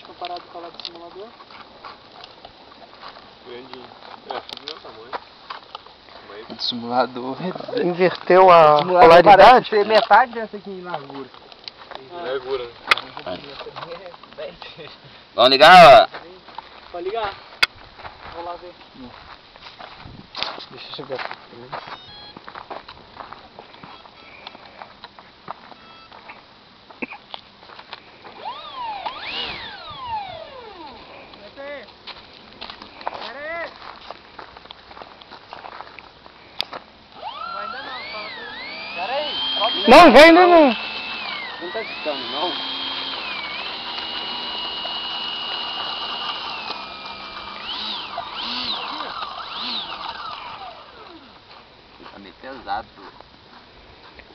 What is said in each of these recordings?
grande comparado com a lá do simulador. Grandinho. É, do meu tamanho. Mas... Simulador. Inverteu a polaridade? Tem metade dessa aqui em largura. Largura, né? Vamos ligar, ó. Pode ligar. Vou lá ver. Deixa eu chegar aqui. Não, vem ainda não. Não tá ficando, não? Tá meio pesado.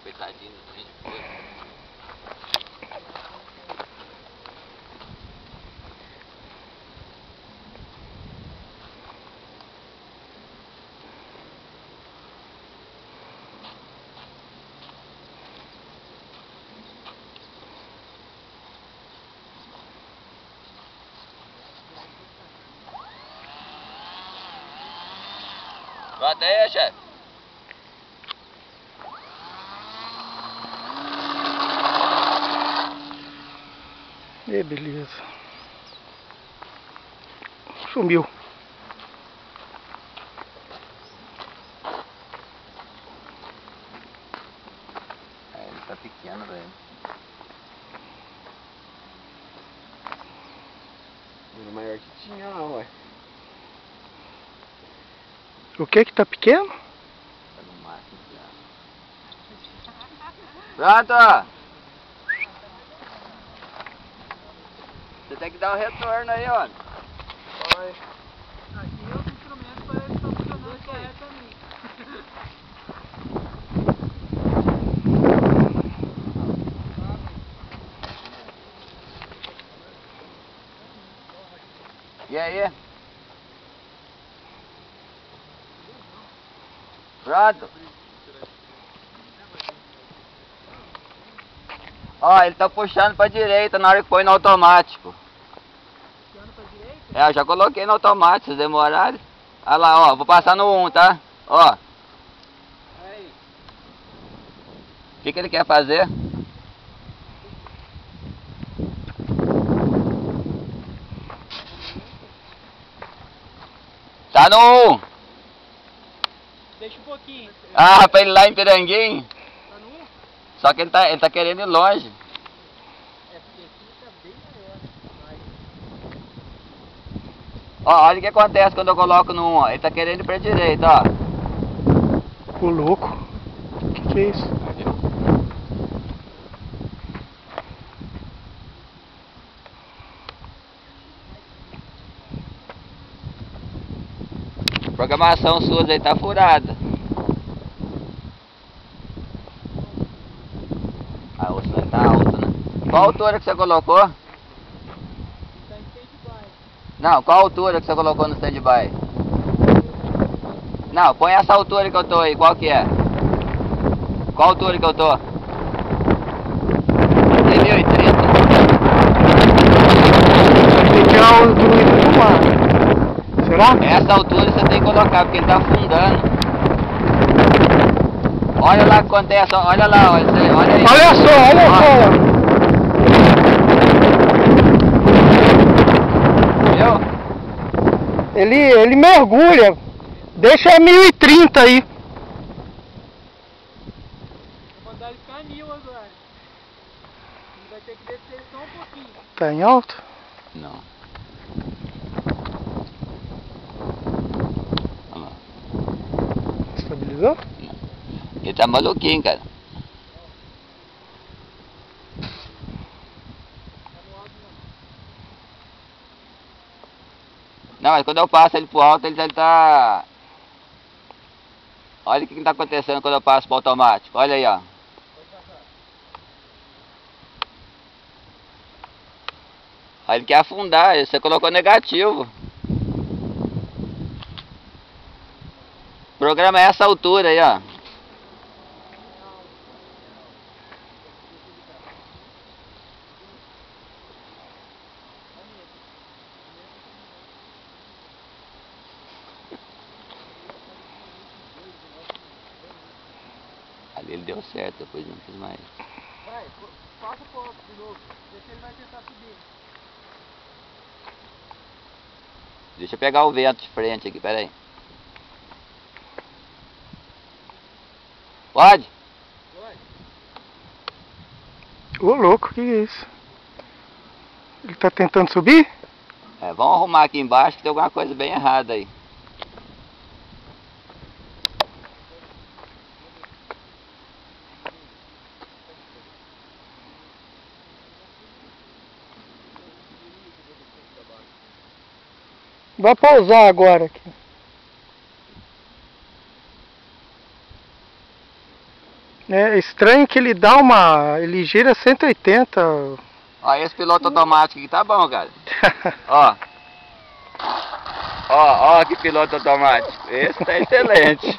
Coitadinho do trem de coisa. Pronto aí, chefe. Beleza. Sumiu. Ele tá pequeno, velho. Era maior que tinha lá, ué. O que tá pequeno? Tá no máximo já. Pronto! Você tem que dar um retorno aí, ó. Vai. Aqui os instrumentos parecem que estão funcionando corretamente. E aí? Pronto. Ó, ele tá puxando pra direita na hora que põe no automático. Puxando pra direita? É, eu já coloquei no automático, se demorarem. Olha lá, ó, vou passar no 1, tá? Ó. Aí. O que ele quer fazer? Tá no 1. Deixa um pouquinho. Ah, pra ele ir lá em Piranguinho. Tá no 1? Só que ele tá querendo ir longe. É porque aqui tá bem maior. Ó, olha o que acontece quando eu coloco no 1, ó. Ele tá querendo ir pra direita, ó. Ô louco. Que é isso? A programação sua aí tá furada. Ah, o som tá alto, né? Qual a altura que você colocou? Tá em stand-by. Não, qual a altura que você colocou no stand-by? Não, põe essa altura que eu tô aí, qual que é? Qual a altura que eu tô? Tem 1030? Tem que tirar o druido do mar. Será? Essa altura você tem que colocar, porque ele tá afundando. Olha lá o que acontece, olha lá, olha aí. Olha só. Viu? Ele mergulha. Deixa 1030 aí. Vou mandar ele ficar 1000 agora. Ele vai ter que descer só um pouquinho. Tá em alto? Não. Olha lá. Estabilizou? Ele tá maluquinho, cara. Não, mas quando eu passo ele pro alto, ele tá... Olha o que tá acontecendo quando eu passo pro automático. Olha aí, ó. Aí ele quer afundar, você colocou negativo. O programa é essa altura aí, ó. Ele deu certo, depois não fiz mais. Vai, passa o foco de novo. Vê se ele vai tentar subir. Deixa eu pegar o vento de frente aqui, peraí. Pode? Pode. Ô louco, que é isso? Ele tá tentando subir? É, vamos arrumar aqui embaixo que tem alguma coisa bem errada aí. Vai pousar agora aqui. É estranho que ele dá uma... ele gira 180. Ó, esse piloto automático aqui tá bom, cara. Ó. Ó que piloto automático. Esse tá excelente.